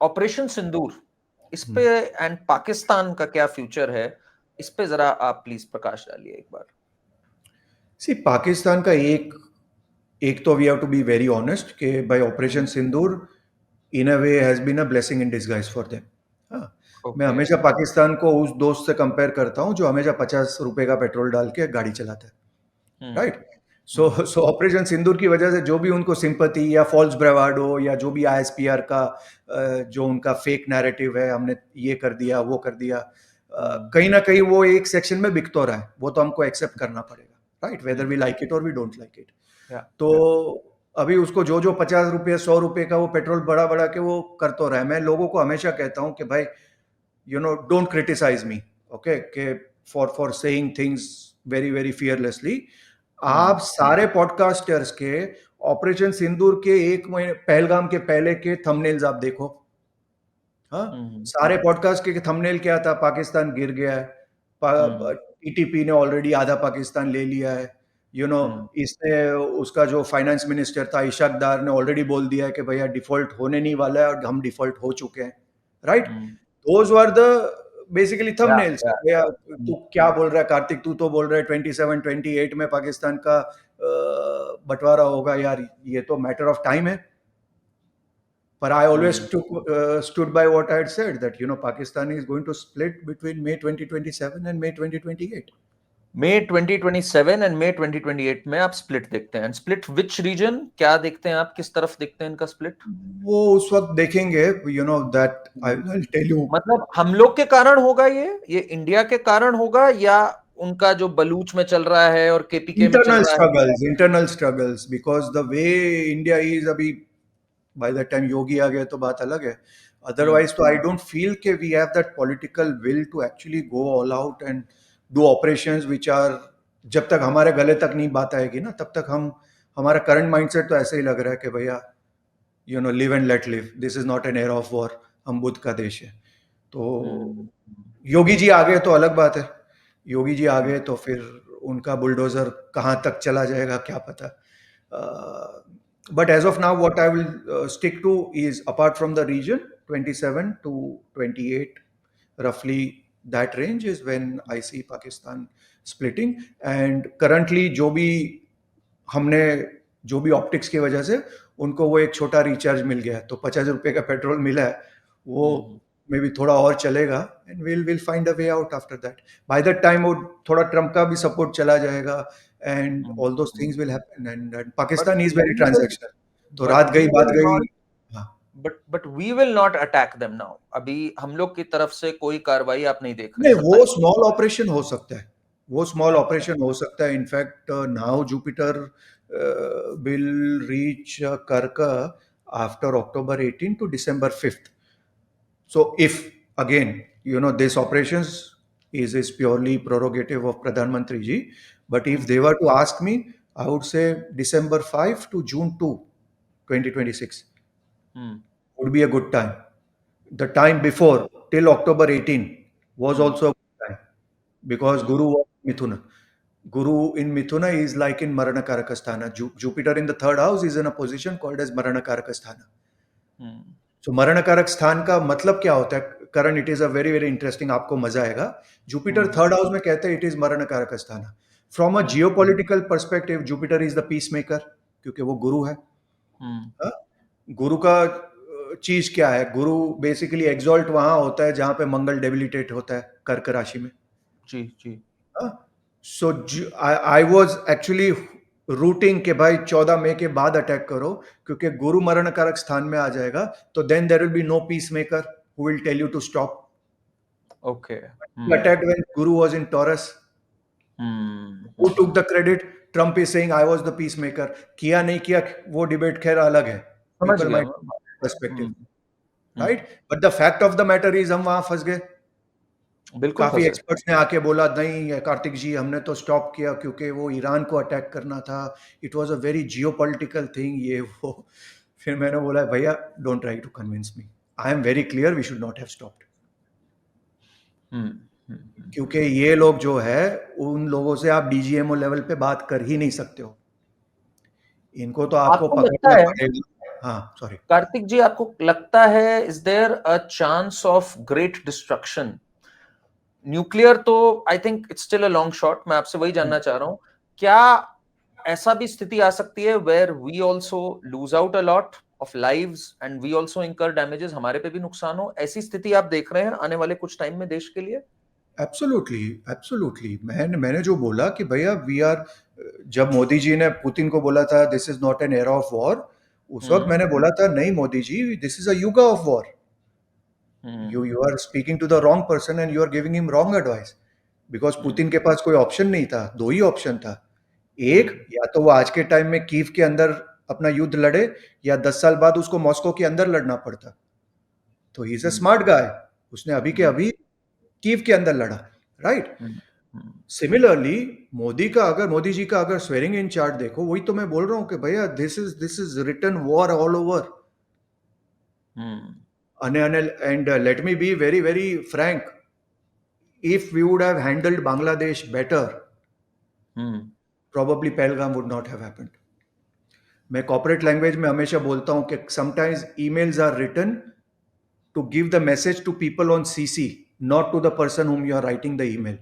Operation सिंदूर, इस पे and Pakistan का क्या फ्यूचर है, इस पे जरा आप प्लीज प्रकाश डालिए एक बार। सी पाकिस्तान का एक एक तो we have to be very honest कि भाई operation Sindoor in a way has been a blessing in disguise for them. हाँ, मैं ओके। हमेशा पाकिस्तान को उस दोस्त से कंपेयर करता हूँ जो हमेशा 50 रुपए का पेट्रोल डाल के गाड़ी चलाता है, हम्म। राइट। सो ऑपरेशन सिंदूर की वजह से जो भी उनको सिंपैथी या फॉल्स ब्रेवाडो या जो भी आईएसपीआर का जो उनका फेक नैरेटिव है, हमने ये कर दिया वो कर दिया, कहीं ना कहीं वो एक सेक्शन में बिक तो रहा है, वो तो हमको एक्सेप्ट करना पड़ेगा, right, whether we like it और वी डोंट लाइक इट। या तो अभी उसको जो जो 50 रुपये 100 रुपये का वो पेट्रोल बढ़ा बढ़ा के वो कर तो रहा है। मैं लोगों को हमेशा कहता हूँ कि भाई डोंट क्रिटिसाइज मी, ओके, के for saying things very very fearlessly. आप सारे पॉडकास्टर्स के ऑपरेशन सिंदूर के एक महीने पहलगाम के पहले के थंबनेल्स आप देखो। हाँ, सारे पॉडकास्ट के थंबनेल क्या था? पाकिस्तान गिर गया है, टीटीपी ने ऑलरेडी आधा पाकिस्तान ले लिया है, इसने उसका जो फाइनेंस मिनिस्टर था इशाक डार ने ऑलरेडी बोल दिया है कि भैया डिफॉल्ट होने नहीं वाला है और हम डिफॉल्ट हो चुके हैं, right. Those were the basically या थंबनेल्स। भैया तू क्या बोल रहा है कार्तिक? तू तो बोल रहा है 27-28 में पाकिस्तान का बंटवारा होगा। यार ये तो मैटर ऑफ टाइम है। But I always stood by what I had said, that Pakistan is going to split between May 2027 and May 2028. May 2027 and मई 2028 में आप स्प्लिट देखते हैं। स्प्लिट विच रीजन, क्या देखते हैं आप, किस तरफ देखते हैं इनका स्प्लिट? वो उस वक्त देखेंगे, that I will tell you. मतलब हम लोग के कारण होगा ये इंडिया के कारण होगा, या उनका जो बलूच में चल रहा है और केपीके में चल रहा है? Internal struggles, because the way India is अभी, बाय द टाइम योगी आ गए तो बात अलग है। अदरवाइज तो आई डोंट फील के we have that political will to actually go all out and do operations which are, जब तक हमारे गले तक नहीं बात आएगी ना, तब तक हमारा करंट माइंडसेट तो ऐसे ही लग रहा है कि भैया live and let live, this is not N air of war, हम बुद्ध का देश है। तो योगी जी आ गए तो अलग बात है, योगी जी आ गए तो फिर उनका बुलडोजर कहाँ तक चला जाएगा क्या पता। But as of now, what I will stick to is, apart from the region, 27 to 28, roughly that range is when I see Pakistan splitting. And currently जो भी ऑप्टिक्स की वजह से उनको वो एक छोटा रिचार्ज मिल गया है, तो 50 रुपये का पेट्रोल मिला है, वो मे बी थोड़ा और चलेगा, and will find a way out after that. By that time वो थोड़ा ट्रम्प का भी सपोर्ट चला जाएगा, and all those things will happen, and Pakistan is very transactional. तो रात गई बात गई। But we will not attack them now. अभी हम लोग की तरफ से कोई कार्रवाई आप नहीं देख रहे? नहीं, वो स्मॉल ऑपरेशन हो सकता है, वो स्मॉल ऑपरेशन हो सकता है। In fact now Jupiter will reach Karka after October 18 to December 5th. So if again, this operations is purely prerogative of Pradhan Mantri ji, but if they were to ask me, I would say December 5 to June 2, 2026 would be a good time. The time before, till October 18, was also a good time, because Guru was Mithuna. Guru in Mithuna is like in Marana Karakasthana. Jupiter in the third house is in a position called as Marana Karakasthana. So Marana Karaksthana का मतलब क्या होता है? Karan, it is a very very interesting, आपको मजा आएगा। Jupiter third house में कहते हैं इट इज मरण कारकस्थाना। From a geopolitical perspective Jupiter is the peace maker, क्योंकि वो गुरु है। हाँ? गुरु का चीज क्या है? गुरु बेसिकली एग्जॉल्ट वहां होता है जहां पे मंगल डेबिलिटेट होता है, कर्क राशि में। जी जी। सो आई वाज एक्चुअली रूटिंग के भाई 14 मई के बाद अटैक करो, क्योंकि गुरु मरण कारक स्थान में आ जाएगा, तो then there will be no peace maker who will tell you to stop. Okay. Attacked when Guru was in Taurus. Who took the credit? Trump is saying I was the peacemaker. किया नहीं किया वो debate खैर अलग है, समझ people गया might perspective, right? But the fact of the matter is हम वहां फंस गए। बिल्कुल काफी फंसे। एक्सपर्ट्स ने आके बोला नहीं कार्तिक जी, हमने तो स्टॉप किया क्योंकि वो ईरान को अटैक करना था, it was a very geopolitical thing, ये वो। फिर मैंने बोला भैया don't try to convince me, I am very clear we should not have stopped. क्योंकि ये लोग जो है, उन लोगों से आप डीजीएमओ लेवल पे बात कर ही नहीं सकते हो, इनको तो आपको आपको लगता पकड़ना है पड़ेगा। हाँ, सॉरी। कार्तिक जी, आपको लगता है is there a chance of great destruction? Nuclear तो I think it's still a long shot, मैं आपसे वही जानना चाह रहा हूं, क्या ऐसा भी स्थिति आ सकती है where we also lose out a lot of lives and we also incur damages, हमारे पे भी नुकसान हो? ऐसी स्थिति आप देख रहे हैं आने वाले कुछ टाइम में देश के लिए? Absolutely, absolutely. मैंने जो बोला कि भैया वी आर, जब मोदी जी ने पुतिन को बोला था this is not an era of war, उस वक्त हम्म। मैंने बोला था नहीं Modi ji, this is a yuga of war. Hmm. You are speaking to the wrong person and you are giving him wrong advice, because hmm. Putin के पास कोई ऑप्शन नहीं था, दो ही ऑप्शन था। एक, हम्म। या तो वो आज के टाइम में कीव के अंदर अपना युद्ध लड़े, या 10 साल बाद उसको मॉस्को के अंदर लड़ना पड़ता। तो he is a hmm. Smart guy, उसने अभी के हम्म। अभी कीव के अंदर लड़ा, राइट। हम्म। हम्म। सिमिलरली मोदी जी का अगर स्वेरिंग इन चार्ट देखो, वही तो मैं बोल रहा हूं कि भैया this is written war all over. Hmm. And let me be very, very frank. If we would have handled Bangladesh better, hmm. probably Pahalgam would not have happened. मैं कॉर्पोरेट लैंग्वेज में हमेशा बोलता हूं कि sometimes emails are written to give the message to people on CC, not to the person whom you are writing the email.